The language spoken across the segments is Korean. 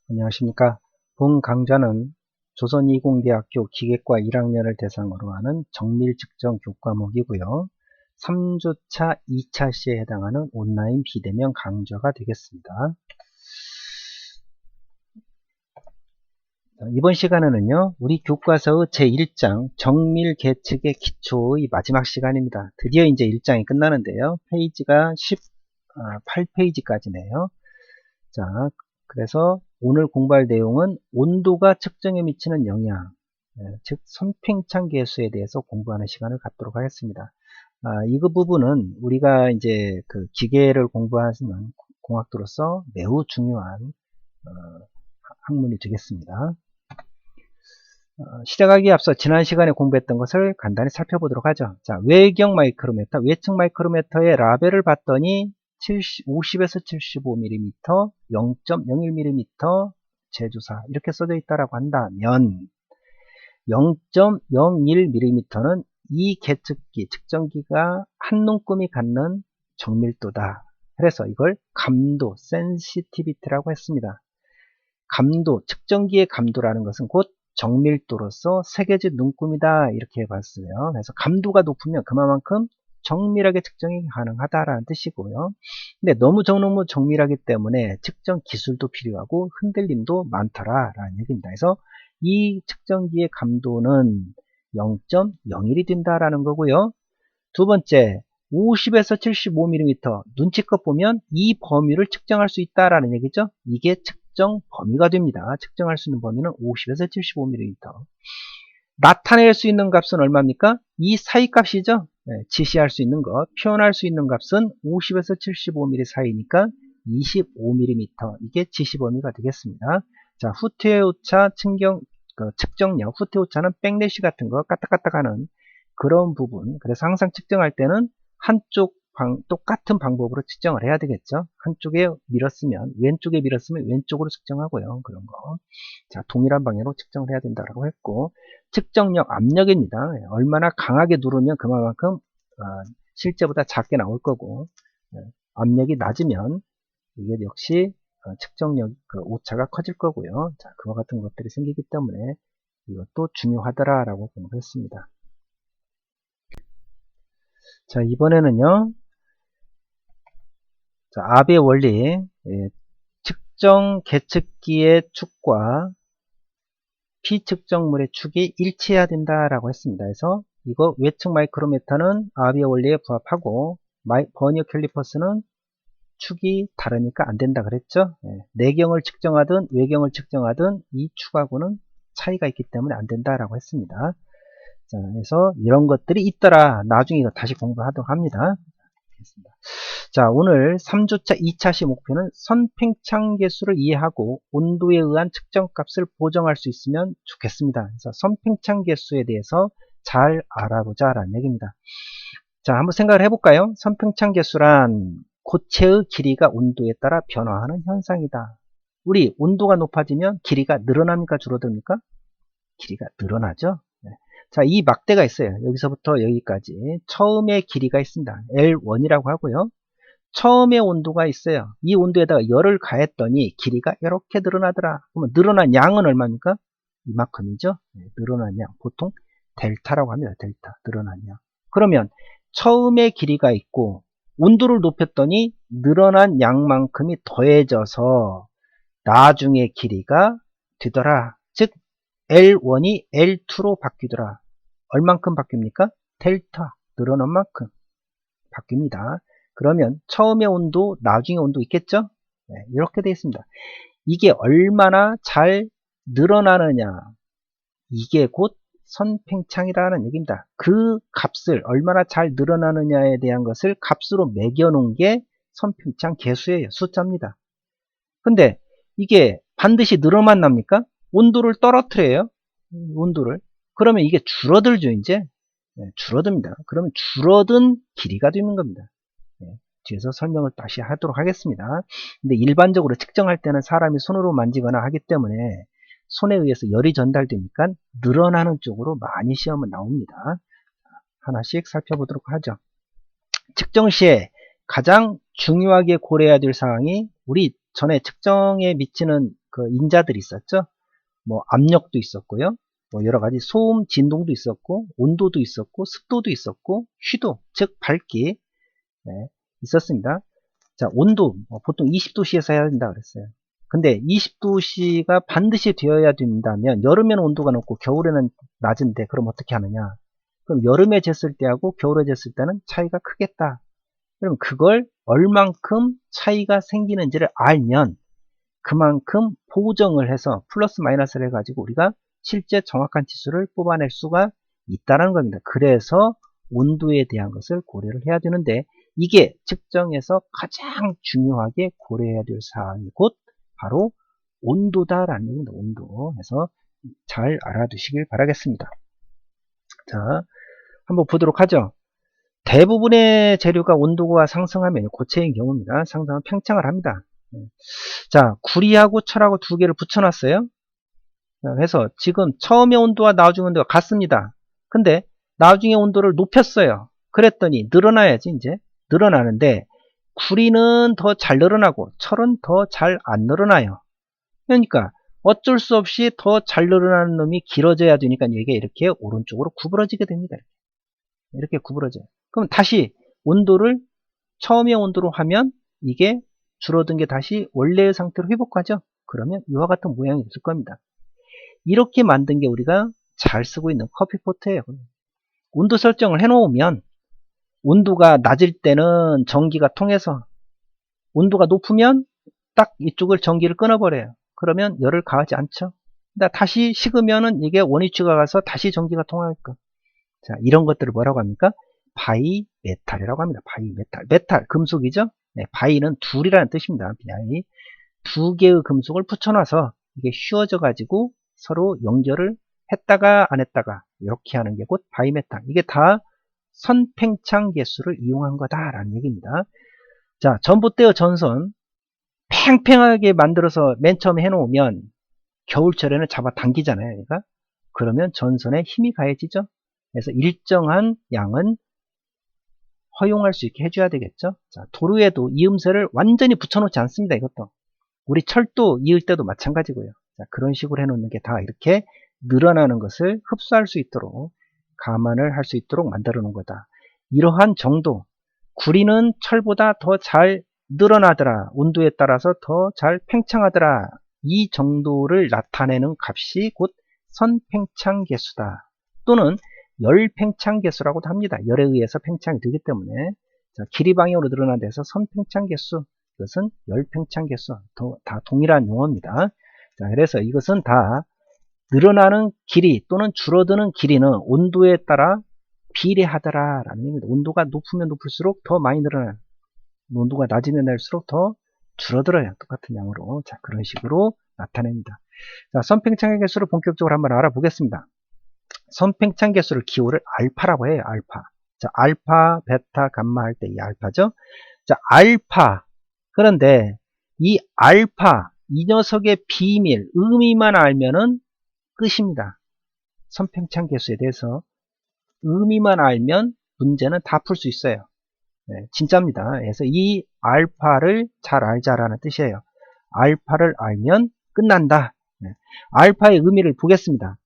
안녕하십니까. 본 강좌는 조선이공대학교 기계과 1학년을 대상으로 하는 정밀측정 교과목이고요. 3주차 2차 시에 해당하는 온라인 비대면 강좌가 되겠습니다. 이번 시간에는요, 우리 교과서의 제1장 정밀 계측의 기초의 마지막 시간입니다. 드디어 이제 1장이 끝나는데요. 페이지가 18페이지까지네요. 자, 그래서 오늘 공부할 내용은 온도가 측정에 미치는 영향, 즉 선팽창 계수에 대해서 공부하는 시간을 갖도록 하겠습니다. 이 부분은 우리가 이제 그 기계를 공부하는 공학도로서 매우 중요한 학문이 되겠습니다. 시작하기에 앞서 지난 시간에 공부했던 것을 간단히 살펴보도록 하죠. 자, 외경 마이크로미터, 외측 마이크로미터의 라벨을 봤더니 50에서 75mm, 0.01mm 제조사 이렇게 써져 있다라고 한다면 0.01mm는 이 계측기, 측정기가 한 눈금이 갖는 정밀도다. 그래서 이걸 감도, 센시티비티라고 했습니다. 감도, 측정기의 감도라는 것은 곧 정밀도로서 새겨진 눈금이다 이렇게 봤어요. 그래서 감도가 높으면 그만큼 정밀하게 측정이 가능하다라는 뜻이고요. 근데 너무 정밀하기 때문에 측정 기술도 필요하고 흔들림도 많더라라는 얘기입니다. 그래서 이 측정기의 감도는 0.01이 된다라는 거고요. 두 번째, 50에서 75mm 눈치껏 보면 이 범위를 측정할 수 있다라는 얘기죠. 이게 측정 범위가 됩니다. 측정할 수 있는 범위는 50에서 75mm. 나타낼 수 있는 값은 얼마입니까? 이 사이 값이죠. 지시할 수 있는 것, 표현할 수 있는 값은 50에서 75mm 사이니까 25mm. 이게 지시 범위가 되겠습니다. 자, 후퇴오차 측정력, 후퇴오차는 백래시 같은 거 까딱까딱하는 그런 부분. 그래서 항상 측정할 때는 한쪽 똑같은 방법으로 측정을 해야 되겠죠. 한쪽에 밀었으면 왼쪽에 밀었으면 왼쪽으로 측정하고요. 그런 거. 자, 동일한 방향으로 측정을 해야 된다고 했고, 측정력 압력입니다. 얼마나 강하게 누르면 그만큼 실제보다 작게 나올 거고, 압력이 낮으면 이게 역시 측정력 오차가 커질 거고요. 자, 그와 같은 것들이 생기기 때문에 이것도 중요하더라라고 공부했습니다. 자, 이번에는요, 자, 압의 원리, 측정 계측기의 축과 피측정물의 축이 일치해야 된다라고 했습니다. 그래서 이거 외측 마이크로미터는 압의 원리에 부합하고 버니어 캘리퍼스는 축이 다르니까 안 된다 그랬죠. 내경을 측정하든 외경을 측정하든 이 축하고는 차이가 있기 때문에 안 된다라고 했습니다. 자, 그래서 이런 것들이 있더라. 나중에 이거 다시 공부하도록 합니다. 자, 오늘 3주차 2차 시 목표는 선팽창 계수를 이해하고 온도에 의한 측정값을 보정할 수 있으면 좋겠습니다. 그래서 선팽창 계수에 대해서 잘 알아보자 라는 얘기입니다. 자, 한번 생각을 해볼까요? 선팽창 계수란 고체의 길이가 온도에 따라 변화하는 현상이다. 우리 온도가 높아지면 길이가 늘어납니까? 줄어듭니까? 길이가 늘어나죠. 자, 이 막대가 있어요. 여기서부터 여기까지 처음에 길이가 있습니다. L1이라고 하고요. 처음에 온도가 있어요. 이 온도에다가 열을 가했더니 길이가 이렇게 늘어나더라. 그러면 늘어난 양은 얼마입니까? 이만큼이죠. 늘어난 양. 보통 델타라고 합니다. 델타. 늘어난 양. 그러면 처음에 길이가 있고 온도를 높였더니 늘어난 양만큼이 더해져서 나중에 길이가 되더라. 즉 L1이 L2로 바뀌더라. 얼만큼 바뀝니까? 델타. 늘어난 만큼 바뀝니다. 그러면 처음의 온도, 나중에 온도 있겠죠? 이렇게 되어 있습니다. 이게 얼마나 잘 늘어나느냐, 이게 곧 선팽창이라는 얘기입니다. 그 값을 얼마나 잘 늘어나느냐에 대한 것을 값으로 매겨놓은 게 선팽창 계수예요. 숫자입니다. 근데 이게 반드시 늘어만 납니까? 온도를 떨어뜨려요. 온도를. 그러면 이게 줄어들죠, 이제. 줄어듭니다. 그러면 줄어든 길이가 되는 겁니다. 뒤에서 설명을 다시 하도록 하겠습니다. 근데 일반적으로 측정할 때는 사람이 손으로 만지거나 하기 때문에 손에 의해서 열이 전달되니까 늘어나는 쪽으로 많이 시험은 나옵니다. 하나씩 살펴보도록 하죠. 측정 시에 가장 중요하게 고려해야 될 사항이 우리 전에 측정에 미치는 그 인자들이 있었죠. 뭐 압력도 있었고요. 뭐 여러 가지 소음, 진동도 있었고, 온도도 있었고, 습도도 있었고, 휴도, 즉 밝기 네, 있었습니다. 자, 온도 보통 20도씨에서 해야 된다 그랬어요. 근데 20도씨가 반드시 되어야 된다면 여름에는 온도가 높고 겨울에는 낮은데 그럼 어떻게 하느냐? 그럼 여름에 쟀을 때하고 겨울에 쟀을 때는 차이가 크겠다. 그럼 그걸 얼만큼 차이가 생기는지를 알면 그만큼 보정을 해서 플러스 마이너스를 해가지고 우리가 실제 정확한 지수를 뽑아낼 수가 있다는 겁니다. 그래서 온도에 대한 것을 고려를 해야 되는데 이게 측정에서 가장 중요하게 고려해야 될 사항이 곧 바로 온도다라는 얘기입니다. 온도. 해서 잘 알아두시길 바라겠습니다. 자, 한번 보도록 하죠. 대부분의 재료가 온도가 상승하면 고체인 경우입니다. 상승하면 팽창을 합니다. 자, 구리하고 철하고 두 개를 붙여놨어요. 그래서 지금 처음에 온도와 나중에 온도가 같습니다. 근데 나중에 온도를 높였어요. 그랬더니 늘어나야지 이제. 늘어나는데 구리는 더 잘 늘어나고 철은 더 잘 안 늘어나요. 그러니까 어쩔 수 없이 더 잘 늘어나는 놈이 길어져야 되니까 이게 이렇게 오른쪽으로 구부러지게 됩니다. 이렇게 구부러져요. 그럼 다시 온도를 처음의 온도로 하면 이게 줄어든 게 다시 원래의 상태로 회복하죠. 그러면 이와 같은 모양이 있을 겁니다. 이렇게 만든 게 우리가 잘 쓰고 있는 커피포트예요. 온도 설정을 해놓으면 온도가 낮을 때는 전기가 통해서 온도가 높으면 딱 이쪽을 전기를 끊어버려요. 그러면 열을 가하지 않죠. 다시 식으면은 이게 원위치가 가서 다시 전기가 통할 거. 자, 이런 것들을 뭐라고 합니까? 바이메탈이라고 합니다. 바이메탈. 메탈, 금속이죠? 네, 바이는 둘이라는 뜻입니다. 바이. 두 개의 금속을 붙여놔서 이게 휘어져 가지고 서로 연결을 했다가 안 했다가 이렇게 하는 게 곧 바이메탈. 이게 다 선팽창 개수를 이용한 거다라는 얘기입니다. 자, 전봇대의 전선 팽팽하게 만들어서 맨 처음에 해놓으면 겨울철에는 잡아 당기잖아요. 얘가. 그러면 전선에 힘이 가해지죠. 그래서 일정한 양은 허용할 수 있게 해줘야 되겠죠. 자, 도로에도 이음새를 완전히 붙여놓지 않습니다. 이것도. 우리 철도 이을 때도 마찬가지고요. 자, 그런 식으로 해놓는 게 다 이렇게 늘어나는 것을 흡수할 수 있도록 감안을 할 수 있도록 만들어 놓은 거다. 이러한 정도, 구리는 철보다 더 잘 늘어나더라. 온도에 따라서 더 잘 팽창하더라. 이 정도를 나타내는 값이 곧 선팽창 개수다. 또는 열 팽창 개수라고도 합니다. 열에 의해서 팽창이 되기 때문에. 자, 길이 방향으로 늘어나는 데서 선팽창 개수, 이것은 열 팽창 개수, 다 동일한 용어입니다. 자, 그래서 이것은 다 늘어나는 길이 또는 줄어드는 길이는 온도에 따라 비례하더라 라는 얘기입니다. 온도가 높으면 높을수록 더 많이 늘어나요. 온도가 낮으면 낮을수록 더 줄어들어요. 똑같은 양으로. 자, 그런 식으로 나타냅니다. 자, 선팽창의 개수를 본격적으로 한번 알아보겠습니다. 선팽창 개수를 기호를 알파라고 해요. 알파. 자, 알파, 베타, 감마 할 때 이 알파죠. 자, 알파. 그런데 이 알파, 이 녀석의 비밀, 의미만 알면은 끝입니다. 선팽창 개수에 대해서 의미만 알면 문제는 다 풀 수 있어요. 네, 진짜입니다. 그래서 이 알파를 잘 알자라는 뜻이에요. 알파를 알면 끝난다. 네, 알파의 의미를 보겠습니다.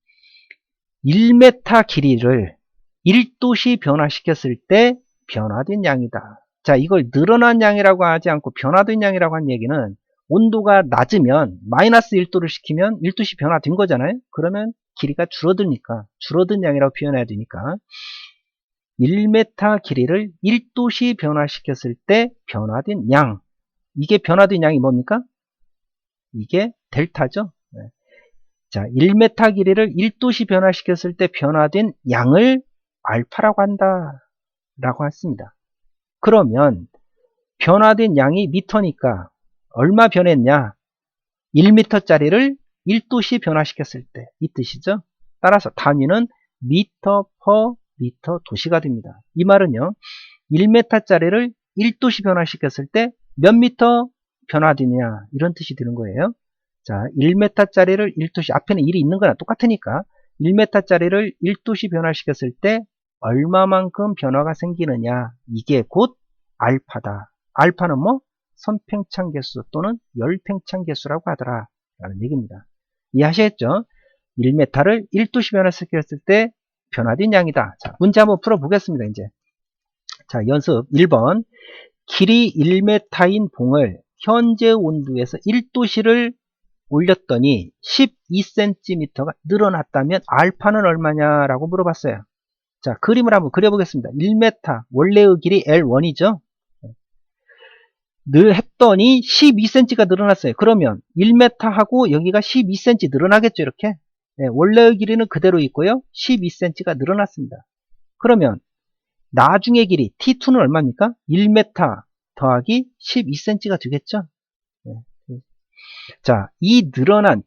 1m 길이를 1도씨 변화시켰을 때 변화된 양이다. 자, 이걸 늘어난 양이라고 하지 않고 변화된 양이라고 한 얘기는 온도가 낮으면 마이너스 1도를 시키면 1도씨 변화된 거잖아요. 그러면 길이가 줄어드니까 줄어든 양이라고 표현해야 되니까 1m 길이를 1도씨 변화시켰을 때 변화된 양. 이게 변화된 양이 뭡니까? 이게 델타죠. 네. 자, 1m 길이를 1도씨 변화시켰을 때 변화된 양을 알파라고 한다 라고 했습니다. 그러면 변화된 양이 미터니까 얼마 변했냐? 1m짜리를 1도씨 변화시켰을 때 이 뜻이죠. 따라서 단위는 미터 퍼 미터 도시가 됩니다. 이 말은요. 1m짜리를 1도씨 변화시켰을 때 몇 미터 변화되냐 이런 뜻이 되는 거예요. 자, 1m짜리를 1도씨 앞에는 1이 있는 거나 똑같으니까 1m짜리를 1도씨 변화시켰을 때 얼마만큼 변화가 생기느냐 이게 곧 알파다. 알파는 뭐? 선팽창 개수 또는 열팽창 개수라고 하더라 라는 얘기입니다. 이해하시겠죠? 1m를 1도시 변화시켰을 때 변화된 양이다. 자, 문제 한번 풀어보겠습니다. 이제. 자, 연습 1번. 길이 1m인 봉을 현재 온도에서 1도씨를 올렸더니 12cm가 늘어났다면 알파는 얼마냐라고 물어봤어요. 자, 그림을 한번 그려보겠습니다. 1m, 원래의 길이 L1이죠. 늘 했더니 12cm가 늘어났어요. 그러면 1m하고 여기가 12cm 늘어나겠죠, 이렇게. 네, 원래의 길이는 그대로 있고요. 12cm가 늘어났습니다. 그러면 나중의 길이 T2는 얼마입니까? 1m 더하기 12cm가 되겠죠. 네. 자, 이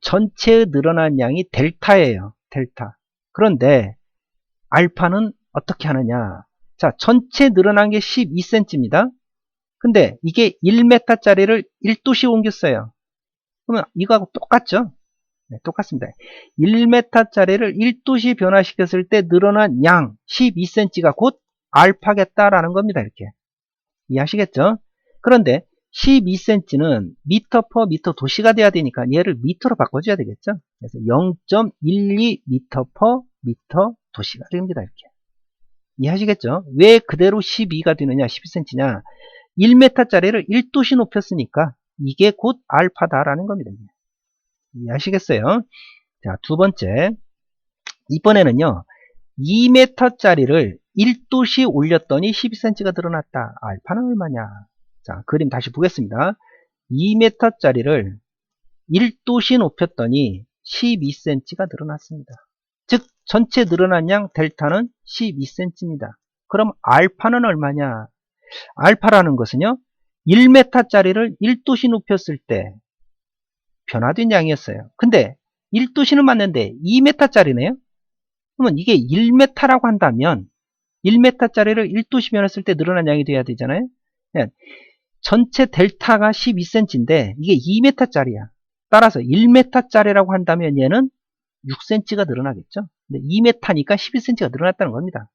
전체의 늘어난 양이 델타예요. 델타. 그런데 알파는 어떻게 하느냐? 자, 전체 늘어난 게 12cm입니다. 근데 이게 1m짜리를 1도씩 옮겼어요. 그러면 이거하고 똑같죠? 네, 똑같습니다. 1m짜리를 1도씩 변화시켰을 때 늘어난 양 12cm가 곧 알파겠다라는 겁니다. 이렇게. 이해하시겠죠? 그런데 12cm는 미터 퍼 미터 도시가 돼야 되니까 얘를 미터로 바꿔줘야 되겠죠? 그래서 0.12미터 퍼 미터 도시가 됩니다. 이렇게. 이해하시겠죠? 왜 그대로 12가 되느냐, 12cm냐? 1m짜리를 1도시 높였으니까 이게 곧 알파다라는 겁니다. 이해하시겠어요? 자, 두 번째. 이번에는요, 2m짜리를 1도시 올렸더니 12cm가 늘어났다. 알파는 얼마냐? 자, 그림 다시 보겠습니다. 2m짜리를 1도시 높였더니 12cm가 늘어났습니다. 즉, 전체 늘어난 양 델타는 12cm입니다. 그럼 알파는 얼마냐? 알파라는 것은요, 1m짜리를 1도시 높였을 때 변화된 양이었어요. 근데 1도시는 맞는데 2m짜리네요? 그러면 이게 1m라고 한다면 1m짜리를 1도시 변했을 때 늘어난 양이 돼야 되잖아요. 전체 델타가 12cm인데 이게 2m짜리야. 따라서 1m짜리라고 한다면 얘는 6cm가 늘어나겠죠. 근데 2m니까 11cm가 늘어났다는 겁니다.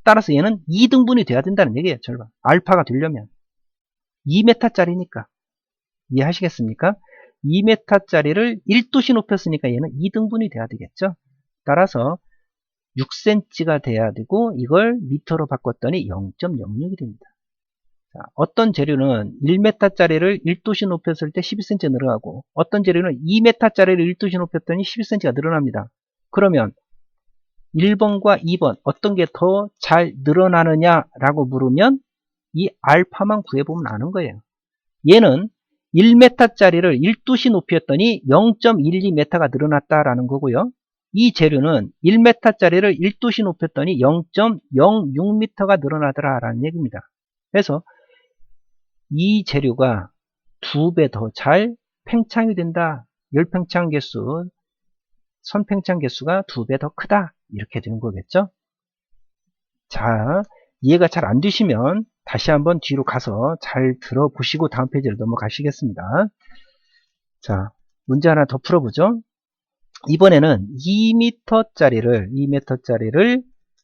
따라서 얘는 2등분이 돼야 된다는 얘기예요. 절반. 알파가 되려면 2m짜리니까. 이해하시겠습니까? 2m짜리를 1도시 높였으니까 얘는 2등분이 돼야 되겠죠. 따라서 6cm가 돼야 되고 이걸 미터로 바꿨더니 0.06이 됩니다. 자, 어떤 재료는 1m짜리를 1도시 높였을 때 12cm 늘어나고 어떤 재료는 2m짜리를 1도시 높였더니 12cm가 늘어납니다. 그러면 1번과 2번 어떤 게 더 잘 늘어나느냐라고 물으면 이 알파만 구해보면 아는 거예요. 얘는 1m짜리를 1도시 높였더니 0.12m가 늘어났다라는 거고요. 이 재료는 1m짜리를 1도시 높였더니 0.06m가 늘어나더라라는 얘기입니다. 그래서 이 재료가 2배 더 잘 팽창이 된다. 열팽창 개수, 선팽창 개수가 2배 더 크다. 이렇게 되는 거겠죠. 자, 이해가 잘 안 되시면 다시 한번 뒤로 가서 잘 들어보시고 다음 페이지로 넘어가시겠습니다. 자, 문제 하나 더 풀어보죠. 이번에는 2m짜리를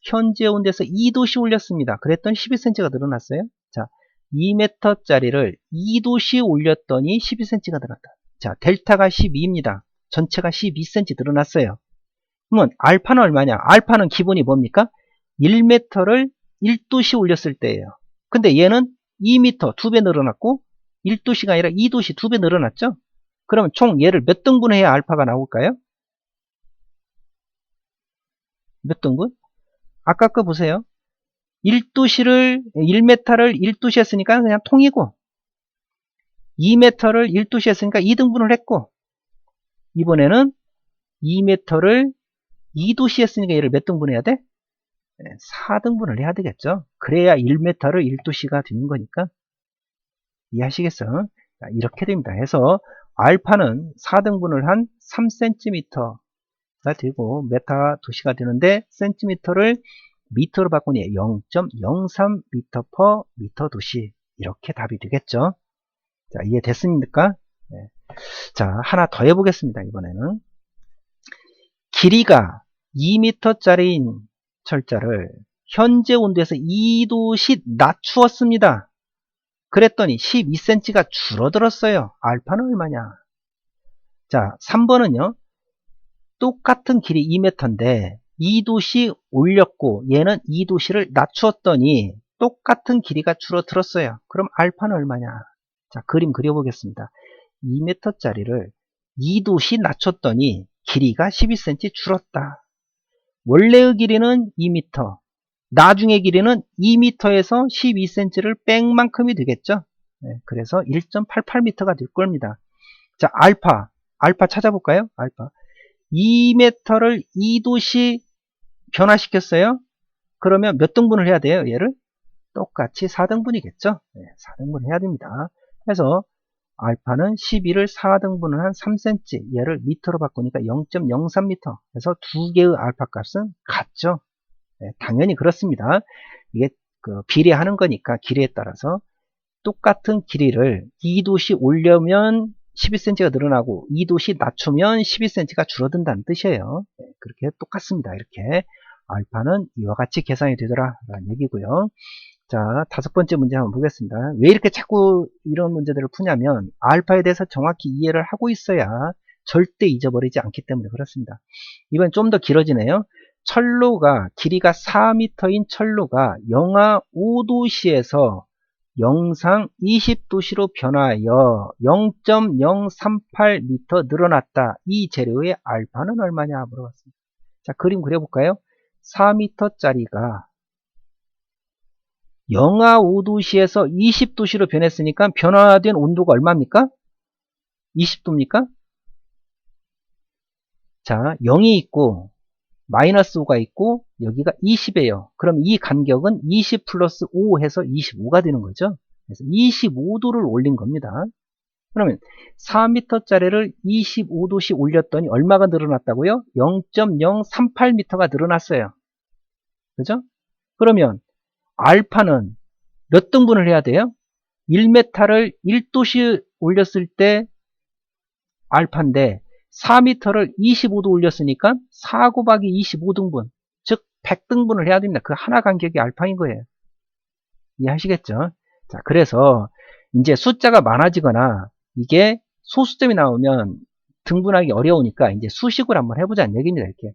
현재 온도에서 2도씨 올렸습니다. 그랬더니 12cm가 늘어났어요. 자, 2m짜리를 2도씨 올렸더니 12cm가 늘었다. 자, 델타가 12입니다. 전체가 12cm 늘어났어요. 그러면 알파는 얼마냐? 알파는 기본이 뭡니까? 1m를 1도씨 올렸을 때예요. 근데 얘는 2m 2배 늘어났고 1도씨가 아니라 2도씨 2배 늘어났죠? 그러면 총 얘를 몇 등분해야 알파가 나올까요? 몇 등분? 아까 거 보세요. 1m를 1도씨 했으니까 그냥 통이고 2m를 1도씨 했으니까 2등분을 했고 이번에는 2m를 2도씨 했으니까 얘를 몇 등분 해야 돼? 4등분을 해야 되겠죠. 그래야 1m를 1도씨가 되는 거니까 이해하시겠어요? 이렇게 됩니다. 해서 알파는 4등분을 한 3cm가 되고 메타 도시가 되는데 센티미터를 미터로 바꾸니 0.03m per 미터 도시 이렇게 답이 되겠죠. 자, 이해됐습니까? 네. 자, 하나 더 해보겠습니다. 이번에는 길이가 2m짜리인 철자를 현재 온도에서 2도씩 낮추었습니다. 그랬더니 12cm가 줄어들었어요. 알파는 얼마냐? 자, 3번은요. 똑같은 길이 2m인데 2도씨 올렸고 얘는 2도씨를 낮추었더니 똑같은 길이가 줄어들었어요. 그럼 알파는 얼마냐? 자, 그림 그려보겠습니다. 2m짜리를 2도씨 낮췄더니 길이가 12cm 줄었다. 원래의 길이는 2m, 나중에 길이는 2m에서 12cm를 뺀 만큼이 되겠죠. 네, 그래서 1.88m가 될 겁니다. 자, 알파 찾아볼까요? 알파 2m를 2도씩 변화시켰어요. 그러면 몇 등분을 해야 돼요? 얘를 똑같이 4등분이겠죠. 네, 4등분을 해야 됩니다. 그래서 알파는 12를 4등분을 한 3cm, 얘를 미터로 바꾸니까 0.03m. 그래서 두 개의 알파 값은 같죠. 네, 당연히 그렇습니다. 이게 비례하는 거니까 길이에 따라서 똑같은 길이를 2도씩 올려면 12cm가 늘어나고 2도씩 낮추면 12cm가 줄어든다는 뜻이에요. 네, 그렇게 똑같습니다. 이렇게 알파는 이와 같이 계산이 되더라 라는 얘기고요. 자, 5번째 문제 한번 보겠습니다. 왜 이렇게 자꾸 이런 문제들을 푸냐면 알파에 대해서 정확히 이해를 하고 있어야 절대 잊어버리지 않기 때문에 그렇습니다. 이번 좀 더 길어지네요. 철로가 길이가 4m인 철로가 영하 5도씨에서 영상 20도씨로 변하여 0.038m 늘어났다. 이 재료의 알파는 얼마냐 물어봤습니다. 자, 그림 그려볼까요? 4m짜리가 영하 5도씨에서 20도씨로 변했으니까 변화된 온도가 얼마입니까? 20도입니까? 자, 0이 있고 마이너스 5가 있고 여기가 20이에요. 그럼 이 간격은 20 플러스 5 해서 25가 되는 거죠. 그래서 25도를 올린 겁니다. 그러면 4m짜리를 25도씩 올렸더니 얼마가 늘어났다고요? 0.038m가 늘어났어요. 그죠? 그러면 알파는 몇 등분을 해야 돼요? 1m를 1도씩 올렸을 때 알파인데 4m를 25도 올렸으니까 4 곱하기 25등분, 즉 100등분을 해야 됩니다. 그 하나 간격이 알파인 거예요. 이해하시겠죠? 자, 그래서 이제 숫자가 많아지거나 이게 소수점이 나오면 등분하기 어려우니까 이제 수식을 한번 해보자는 얘기입니다. 이렇게.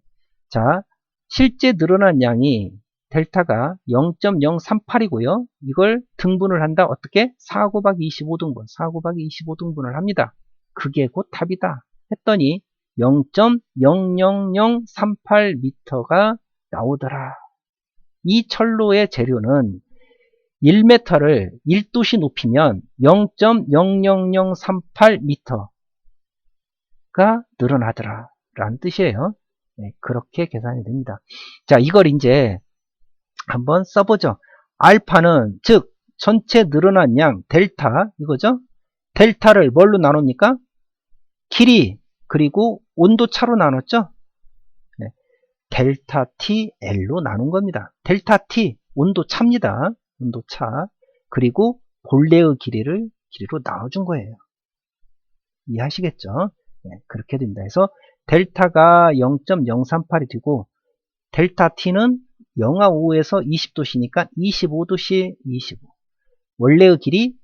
자, 실제 늘어난 양이 델타가 0.038이고요. 이걸 등분을 한다. 어떻게? 4 곱하기 25등분, 4 곱하기 25등분을 합니다. 그게 곧 답이다. 했더니 0.00038m가 나오더라. 이 철로의 재료는 1m를 1도씩 높이면 0.00038m가 늘어나더라 라는 뜻이에요. 네, 그렇게 계산이 됩니다. 자, 이걸 이제 한번 써보죠. 알파는 즉 전체 늘어난 양 델타 이거죠. 델타를 뭘로 나눕니까? 길이 그리고 온도차로 나눴죠. 네, 델타 T L로 나눈 겁니다. 델타 T 온도차입니다. 온도차 그리고 본래의 길이로 나눠준 거예요. 이해하시겠죠? 네, 그렇게 됩니다. 그래서 델타가 0.038이 되고 델타 T는 영하 5에서 20도씨니까 25도씨 25. 원래의 길이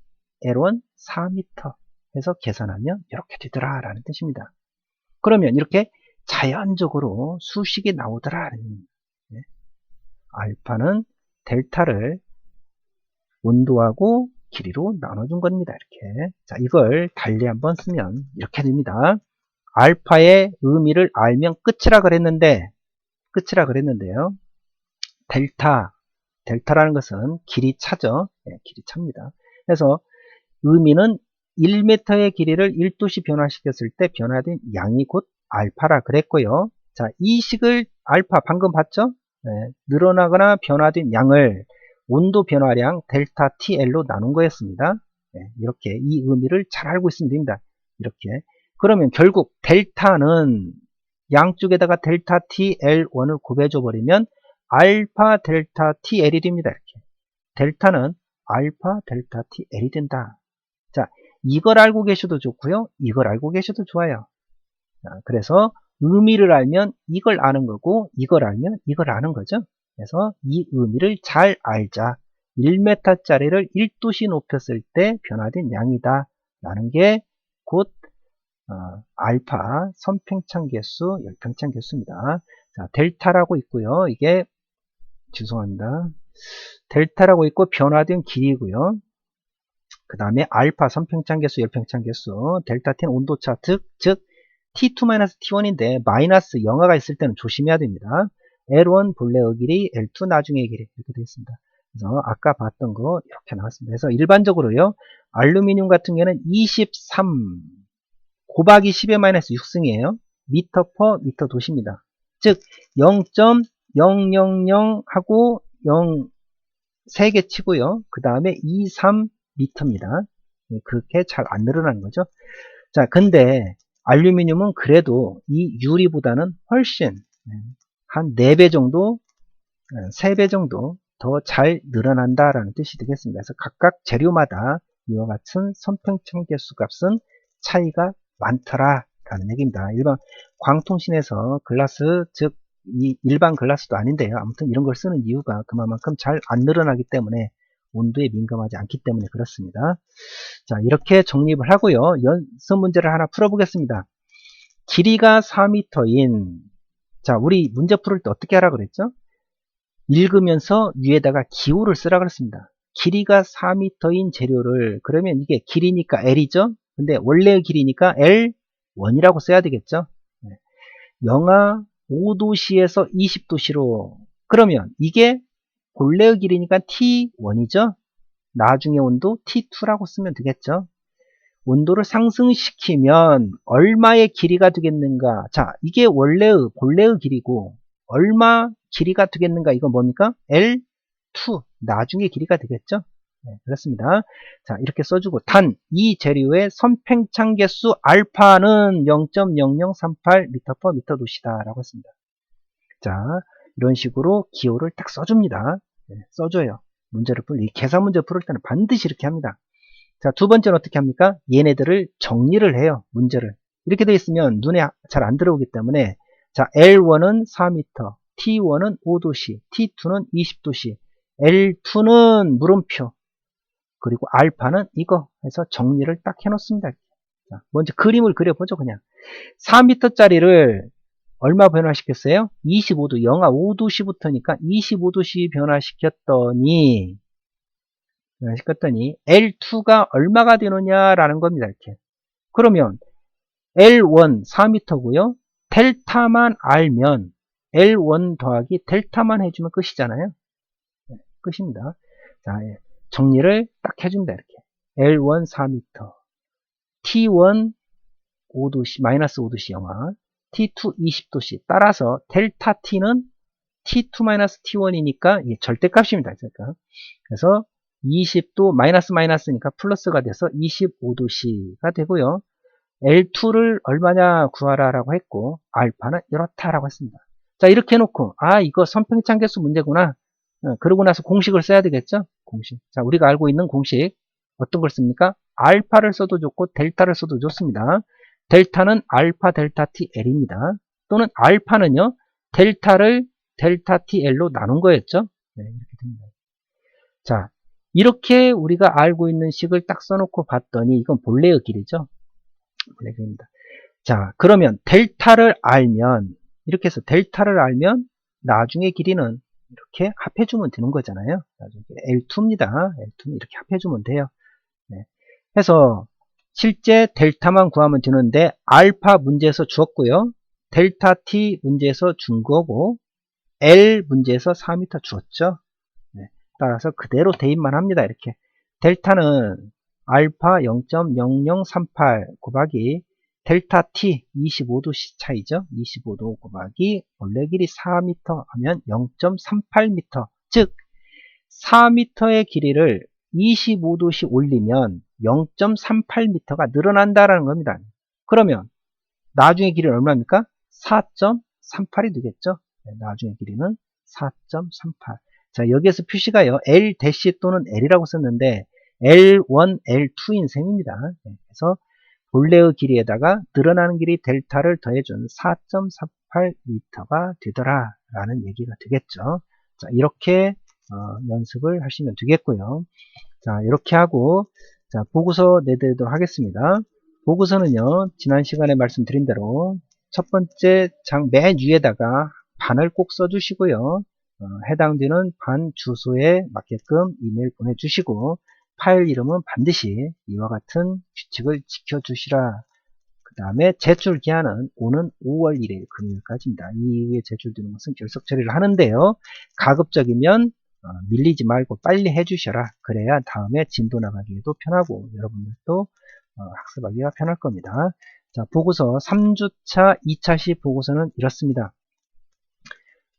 L1 4m 해서 계산하면 이렇게 되더라 라는 뜻입니다. 그러면 이렇게 자연적으로 수식이 나오더라. 네. 알파는 델타를 온도하고 길이로 나눠준 겁니다. 이렇게. 자, 이걸 달리 한번 쓰면 이렇게 됩니다. 알파의 의미를 알면 끝이라 그랬는데요. 델타라는 것은 길이차죠. 네, 길이차입니다. 그래서 의미는 1m의 길이를 1도씩 변화시켰을 때 변화된 양이 곧 알파라 그랬고요. 자, 이 식을 알파 방금 봤죠? 네, 늘어나거나 변화된 양을 온도 변화량 델타 TL로 나눈 거였습니다. 네, 이렇게 이 의미를 잘 알고 있으면 됩니다. 이렇게. 그러면 결국 델타는 양쪽에다가 델타 TL1을 곱해줘 버리면 알파 델타 TL이 됩니다. 이렇게. 델타는 알파 델타 TL이 된다. 자, 이걸 알고 계셔도 좋고요. 이걸 알고 계셔도 좋아요. 자, 그래서 의미를 알면 이걸 아는 거고 이걸 알면 이걸 아는 거죠. 그래서 이 의미를 잘 알자. 1m짜리를 1도씩 높였을 때 변화된 양이다. 라는 게 곧 알파 선팽창 개수, 열팽창 개수입니다. 자, 델타라고 있고요. 이게 죄송합니다. 델타라고 있고 변화된 길이고요. 그 다음에 알파 선팽창 개수, 열팽창 개수, 델타 t는 온도차, 즉 T2-T1인데 마이너스 영하가 있을 때는 조심해야 됩니다. L1 본래의 길이, L2 나중의 길이 이렇게 되어 있습니다. 그래서 아까 봤던 거 이렇게 나왔습니다. 그래서 일반적으로요, 알루미늄 같은 경우에는 23 곱하기 10의 마이너스 6승이에요. 미터 퍼 미터 도시입니다. 즉 0.000 하고 0 3개 치고요. 그 다음에 23 미터입니다. 그렇게 잘 안 늘어나는 거죠. 자, 근데 알루미늄은 그래도 이 유리보다는 훨씬 한 4배 정도, 3배 정도 더 잘 늘어난다라는 뜻이 되겠습니다. 그래서 각각 재료마다 이와 같은 선팽창 개수 값은 차이가 많더라라는 얘기입니다. 일반 광통신에서 글라스, 즉 이 일반 글라스도 아닌데요. 아무튼 이런 걸 쓰는 이유가 그만큼 잘 안 늘어나기 때문에 온도에 민감하지 않기 때문에 그렇습니다. 자, 이렇게 정립을 하고요. 연습 문제를 하나 풀어보겠습니다. 길이가 4m인, 자, 우리 문제 풀을 때 어떻게 하라 그랬죠? 읽으면서 위에다가 기호를 쓰라 그랬습니다. 길이가 4m인 재료를, 그러면 이게 길이니까 L이죠? 근데 원래의 길이니까 L1이라고 써야 되겠죠? 영하 5도씨에서 20도씨로, 그러면 이게 본래의 길이니까 T1이죠? 나중에 온도 T2라고 쓰면 되겠죠? 온도를 상승시키면 얼마의 길이가 되겠는가? 자, 이게 본래의 길이고 얼마 길이가 되겠는가? 이건 뭡니까? L2 나중에 길이가 되겠죠? 네, 그렇습니다. 자, 이렇게 써주고 단 이 재료의 선팽창 개수 알파는 0.0038 m/m 도시다 라고 했습니다. 자, 이런 식으로 기호를 딱 써줍니다. 네, 써줘요. 문제를 이 계산 문제 풀을 때는 반드시 이렇게 합니다. 자, 두 번째는 어떻게 합니까? 얘네들을 정리를 해요. 문제를. 이렇게 되어 있으면 눈에 잘 안 들어오기 때문에, 자, L1은 4m, T1은 5도씨, T2는 20도씨, L2는 물음표, 그리고 알파는 이거 해서 정리를 딱 해놓습니다. 자, 먼저 그림을 그려보죠. 그냥 4m짜리를 얼마 변화시켰어요? 25도, 영하 5도씨부터니까 25도씨 변화시켰더니 L2가 얼마가 되느냐라는 겁니다. 이렇게. 그러면 L1 4m고요. 델타만 알면 L1 더하기 델타만 해주면 끝이잖아요. 네, 끝입니다. 자, 정리를 딱 해줍니다. 이렇게. L1 4m, T1 5도씨, 마이너스 5도씨 영하, T2 20도씨. 따라서 델타 T는 T2-T1이니까 절대값입니다. 그래서 20도 마이너스니까 플러스가 돼서 25도씨가 되고요. L2를 얼마냐 구하라 라고 했고 알파는 이렇다라고 했습니다. 자, 이렇게 해놓고 이거 선팽창 개수 문제구나. 그러고 나서 공식을 써야 되겠죠? 공식. 자, 우리가 알고 있는 공식 어떤 걸 씁니까? 알파를 써도 좋고 델타를 써도 좋습니다. 델타는 알파 델타 T L입니다. 또는 알파는요 델타를 델타 TL로 나눈 거였죠? 네, 이렇게 됩니다. 자, 이렇게 우리가 알고 있는 식을 딱 써놓고 봤더니 이건 본래의 길이죠? 본래의 길입니다. 자, 그러면 델타를 알면 이렇게 해서 델타를 알면 나중에 길이는 이렇게 합해주면 되는 거잖아요. 나중에 L2입니다. L2는 이렇게 합해주면 돼요. 네. 해서 실제 델타만 구하면 되는데 알파 문제에서 주었고요. 델타 T 문제에서 준 거고 L 문제에서 4m 주었죠. 네. 따라서 그대로 대입만 합니다. 이렇게 델타는 알파 0.0038 곱하기 델타 T 25도 차이죠. 25도 곱하기 원래 길이 4m 하면 0.38m, 즉 4m의 길이를 25도씩 올리면 0.38m가 늘어난다라는 겁니다. 그러면 나중에 길이는 얼마입니까? 4.38이 되겠죠. 네, 나중에 길이는 4.38. 자, 여기에서 표시가요. L 대시 또는 L이라고 썼는데 L1, L2인 셈입니다. 네, 그래서 본래의 길이에다가 늘어나는 길이 델타를 더해준 4.48m가 되더라 라는 얘기가 되겠죠. 자, 이렇게 연습을 하시면 되겠고요. 자, 이렇게 하고 자, 보고서 내드리도록 하겠습니다. 보고서는요, 지난 시간에 말씀드린 대로 첫 번째 장 맨 위에다가 반을 꼭 써주시고요. 해당되는 반 주소에 맞게끔 이메일 보내주시고, 파일 이름은 반드시 이와 같은 규칙을 지켜주시라. 그 다음에 제출 기한은 오는 5월 1일 금요일까지입니다. 이 이후에 제출되는 것은 결석 처리를 하는데요. 가급적이면 밀리지 말고 빨리 해주셔라. 그래야 다음에 진도 나가기에도 편하고 여러분들도 학습하기가 편할 겁니다. 자, 보고서 3주차 2차 시 보고서는 이렇습니다.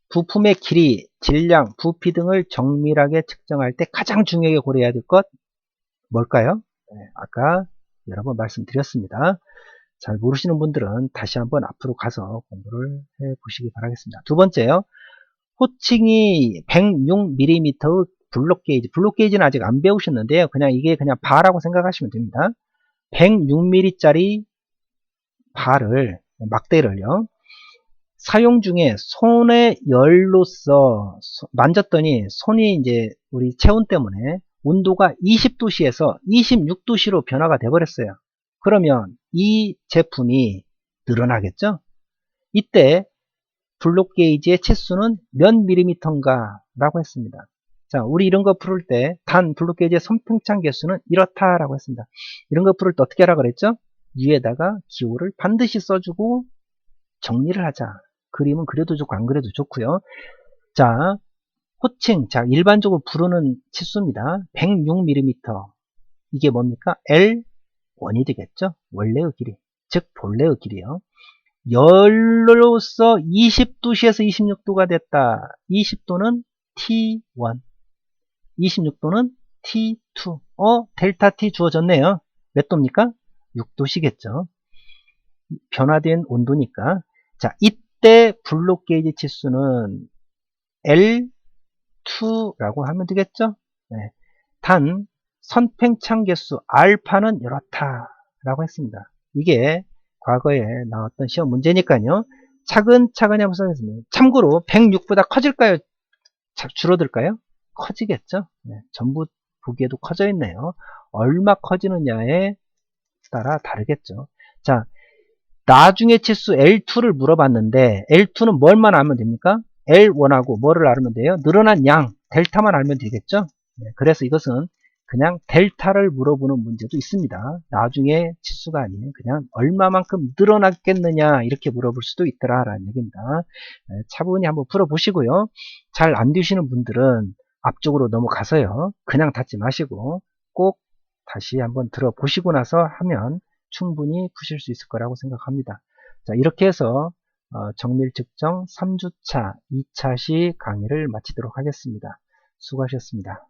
부품의 길이, 질량, 부피 등을 정밀하게 측정할 때 가장 중요하게 고려해야 될 것 뭘까요? 네, 아까 여러 번 말씀드렸습니다. 잘 모르시는 분들은 다시 한번 앞으로 가서 공부를 해 보시기 바라겠습니다. 두 번째요. 호칭이 106mm의 블록 게이지. 블록 게이지는 아직 안 배우셨는데요. 그냥 이게 그냥 바라고 생각하시면 됩니다. 106mm짜리 바를, 막대를요. 사용 중에 손의 열로서 만졌더니 손이 이제 우리 체온 때문에 온도가 20도씨에서 26도씨로 변화가 돼 버렸어요. 그러면 이 제품이 늘어나겠죠? 이때 블록 게이지의 치수는 몇 밀리미터인가 라고 했습니다. 자, 우리 이런 거 풀을 때 단 블록 게이지의 선팽창 개수는 이렇다라고 했습니다. 이런 거 풀을 때 어떻게 하라 그랬죠? 위에다가 기호를 반드시 써주고 정리를 하자. 그림은 그려도 좋고 안 그려도 좋고요. 자, 호칭, 자 일반적으로 부르는 치수입니다. 106mm. 이게 뭡니까? L1이 되겠죠? 원래의 길이, 즉 본래의 길이요. 열로서 20도씨에서 26도가 됐다. 20도는 T1, 26도는 T2. 델타 T 주어졌네요. 몇 도입니까? 6도시겠죠. 변화된 온도니까. 자, 이때 블록 게이지 치수는 L2라고 하면 되겠죠. 네. 단 선팽창 개수 알파는 이렇다라고 했습니다. 이게 과거에 나왔던 시험 문제니까요. 차근차근히 한번 써보겠습니다. 참고로 106보다 커질까요? 줄어들까요? 커지겠죠. 네. 전부 보기에도 커져 있네요. 얼마 커지느냐에 따라 다르겠죠. 자, 나중에 치수 L2를 물어봤는데 L2는 뭘만 알면 됩니까? L1하고 뭐를 알면 돼요? 늘어난 양, 델타만 알면 되겠죠? 네, 그래서 이것은 그냥 델타를 물어보는 문제도 있습니다. 나중에 치수가 아닌 그냥 얼마만큼 늘어났겠느냐 이렇게 물어볼 수도 있더라라는 얘기입니다. 네, 차분히 한번 풀어보시고요. 잘 안 되시는 분들은 앞쪽으로 넘어가서요. 그냥 닫지 마시고 꼭 다시 한번 들어보시고 나서 하면 충분히 푸실 수 있을 거라고 생각합니다. 자, 이렇게 해서 정밀 측정 3주차 2차 시 강의를 마치도록 하겠습니다. 수고하셨습니다.